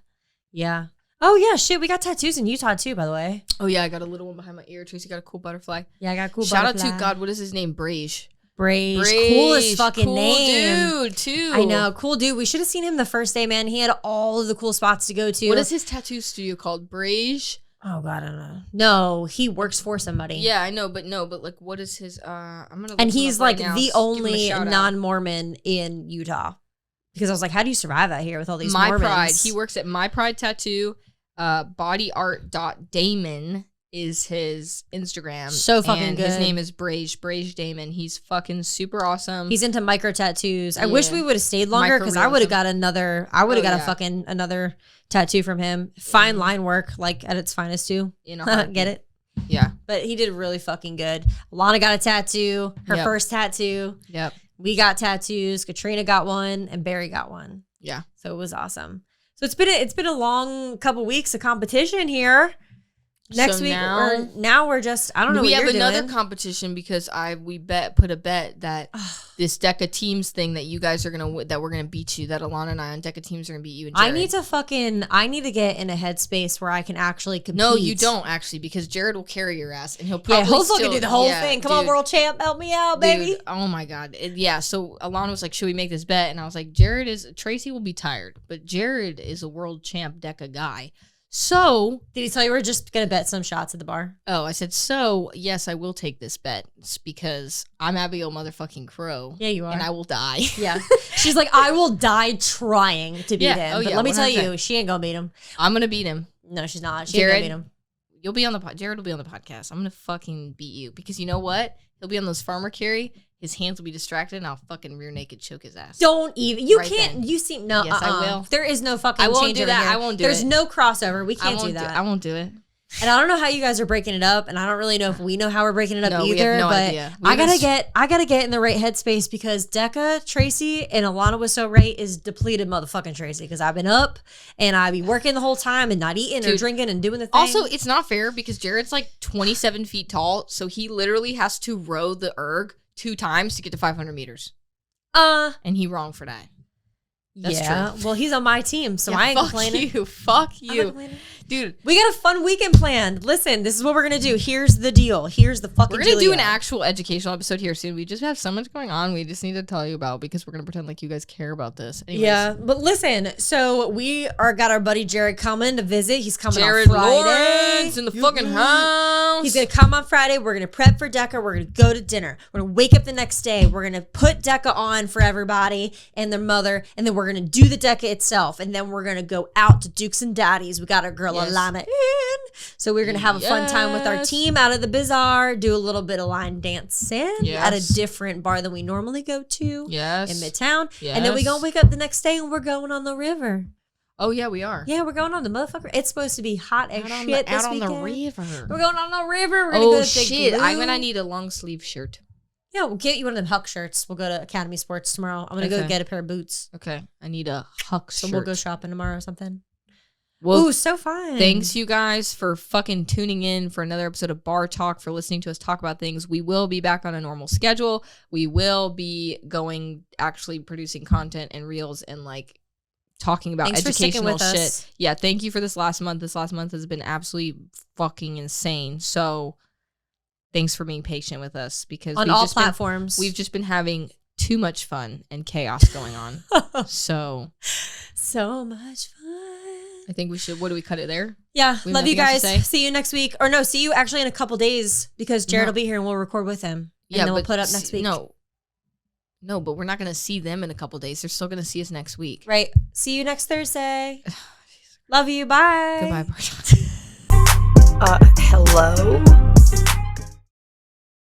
Yeah. Oh, yeah, shit. We got tattoos in Utah, too, by the way. Oh, yeah. I got a little one behind my ear. Tracy got a cool butterfly. Yeah, I got a cool butterfly. Shout out to, God, what is his name? Brage. Coolest fucking name. Cool dude, too. I know. Cool dude. We should have seen him the first day, man. He had all of the cool spots to go to. What is his tattoo studio called? Brage? Oh, God, I don't know. No, he works for somebody. Yeah, I know, but like, what is his, I'm going to look And he's, like, right now. the only non-Mormon in Utah. Because I was like, how do you survive out here with all these Mormons? My Pride. He works at My Pride Tattoo. Bodyart.damon is his Instagram. So fucking good. His name is Brage Damon. He's fucking super awesome. He's into micro tattoos. I wish we would have stayed longer because I would have got another. I would have got a fucking another tattoo from him. Fine line work, like at its finest too. Get it? Yeah. But he did really fucking good. Alana got a tattoo. Her first tattoo. Yep. We got tattoos. Katrina got one, and Barry got one. Yeah. So it was awesome. So it's been a long couple weeks of competition here. Next week, now we're just, I don't know what you're doing. We have another competition because we put a bet that this Deca Teams thing that you guys are that we're gonna beat you, that Alana and I on Deca Teams are gonna beat you. And Jared. I need to get in a headspace where I can actually compete. No, you don't actually, because Jared will carry your ass and he'll probably fucking do the whole thing. Come on, world champ, help me out, baby. Dude, oh my God. So Alana was like, should we make this bet? And I was like, Tracy will be tired, but Jared is a world champ Deca guy. So, did he tell you we're just going to bet some shots at the bar? Oh, I said, yes, I will take this bet because I'm Abigail motherfucking Crow. Yeah, you are. And I will die. Yeah. She's like, I will die trying to beat him. But let me 100%. Tell you, she ain't going to beat him. I'm going to beat him. No, she's not. She ain't going to beat him. Jared will be on the podcast. I'm going to fucking beat you because you know what? He'll be on those farmer carry. His hands will be distracted, and I'll fucking rear naked choke his ass. Don't even. You right can't. Then. You see. No. Yes, I will. There is no fucking. I won't change do that. Here. I won't do There's it. no crossover. We can't do that. I won't do it. And I don't know how you guys are breaking it up, and I don't really know if we know how we're breaking it up either. We have no but idea. I gotta get in the right headspace because Deca, Tracy, and Alana was so right is depleted motherfucking Tracy because I've been up and I be working the whole time and not eating or drinking and doing the thing. Also, it's not fair because Jared's like 27 feet tall, so he literally has to row the erg 2 times to get to 500 meters. And he wrong for that. That's true. Well, he's on my team, so I ain't complaining. Fuck you. Dude. We got a fun weekend planned. Listen, this is what we're going to do. Here's the deal. Here's the fucking deal. We're going to do an actual educational episode here soon. We just have so much going on. We just need to tell you about because we're going to pretend like you guys care about this. Anyways. Yeah, but listen. So we got our buddy Jared coming to visit. He's coming Jared on Friday. Lawrence in the fucking house. He's going to come on Friday. We're going to prep for Deca. We're going to go to dinner. We're going to wake up the next day. We're going to put Deca on for everybody and their mother. And then we're going to do the Deca itself. And then we're going to go out to Dukes and Daddies. We got our girl Alana in. So we're going to have a fun time with our team out of the Bazaar, do a little bit of line dancing at a different bar than we normally go to in Midtown. And then we're going to wake up the next day and we're going on the river. Oh, yeah, we are. Yeah, we're going on the motherfucker. It's supposed to be hot as shit this weekend. Out on the river. We're going on the river. We're going to go to Big Blue. I'm going to need a long sleeve shirt. Yeah, we'll get you one of them Huck shirts. We'll go to Academy Sports tomorrow. I'm going to go get a pair of boots. Okay. I need a Huck shirt. So we'll go shopping tomorrow or something. Well, ooh, so fun. Thanks, you guys, for fucking tuning in for another episode of Bar Talk, for listening to us talk about things. We will be back on a normal schedule. We will be actually producing content and reels and like talking about educational shit. Yeah, thank you for this last month. This last month has been absolutely fucking insane. So thanks for being patient with us because on all platforms. We've just been having too much fun and chaos going on. So much fun. I think we should. What do we cut it there? Yeah. Love you guys. See you next week. Or no, see you actually in a couple days because Jared will be here and we'll record with him. And then we'll put up next week. No, but we're not going to see them in a couple days. They're still going to see us next week. Right. See you next Thursday. Love you. Bye. Goodbye. Hello?